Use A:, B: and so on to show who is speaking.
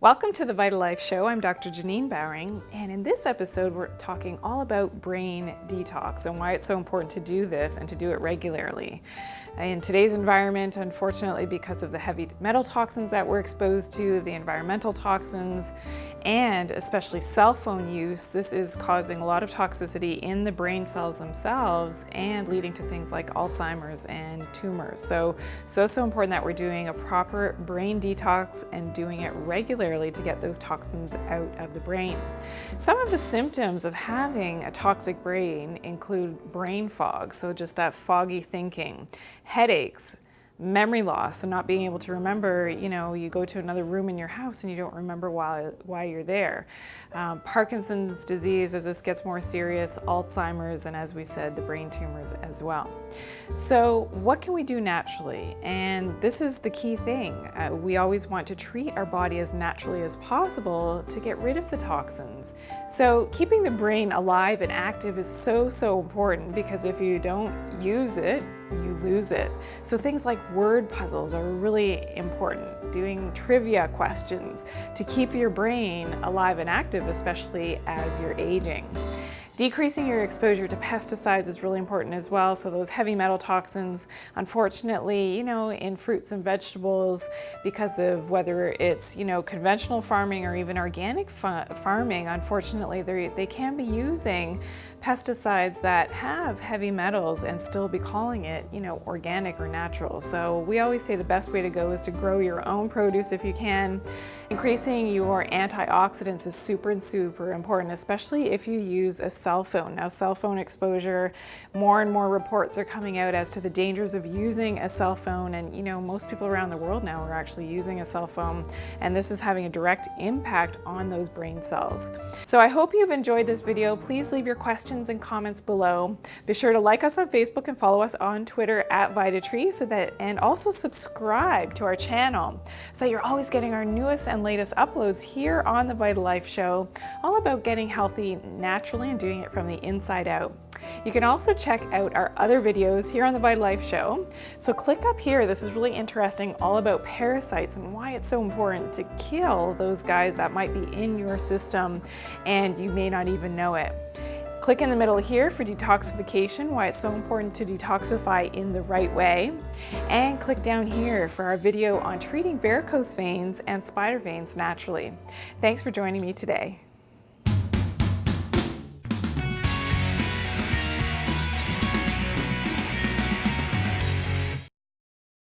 A: Welcome to the VitaLife Show. I'm Dr. Janine Bowring, and in this episode we're talking all about brain detox and why it's so important to do this and to do it regularly. In today's environment, unfortunately, because of the heavy metal toxins that we're exposed to, the environmental toxins, and especially cell phone use, this is causing a lot of toxicity in the brain cells themselves and leading to things like Alzheimer's and tumors. So important that we're doing a proper brain detox and doing it regularly to get those toxins out of the brain. Some of the symptoms of having a toxic brain include brain fog, so just that foggy thinking, headaches, memory loss, so not being able to remember, you go to another room in your house and you don't remember why you're there. Parkinson's disease, as this gets more serious, Alzheimer's, and as we said, the brain tumors as well. So what can we do naturally? And this is the key thing. We always want to treat our body as naturally as possible to get rid of the toxins. So keeping the brain alive and active is so important, because if you don't use it, you lose it. So things like word puzzles are really important. Doing trivia questions to keep your brain alive and active, especially as you're aging. Decreasing your exposure to pesticides is really important as well. So those heavy metal toxins, unfortunately, in fruits and vegetables, because of whether it's, conventional farming or even organic farming, unfortunately, they can be using pesticides that have heavy metals and still be calling it, organic or natural. So we always say the best way to go is to grow your own produce if you can. Increasing your antioxidants is super important, especially if you use a cell phone. Now, cell phone exposure, more and more reports are coming out as to the dangers of using a cell phone, and most people around the world now are actually using a cell phone, and this is having a direct impact on those brain cells. So I hope you've enjoyed this video. Please leave your questions and comments below. Be sure to like us on Facebook and follow us on Twitter at VitaTree, and also subscribe to our channel so that you're always getting our newest and latest uploads here on the VitaLife Show, all about getting healthy naturally and doing it from the inside out. You can also check out our other videos here on the VitaLife Show. So click up here. This is really interesting, all about parasites and why it's so important to kill those guys that might be in your system and you may not even know it. Click in the middle here for detoxification, why it's so important to detoxify in the right way. And click down here for our video on treating varicose veins and spider veins naturally. Thanks for joining me today.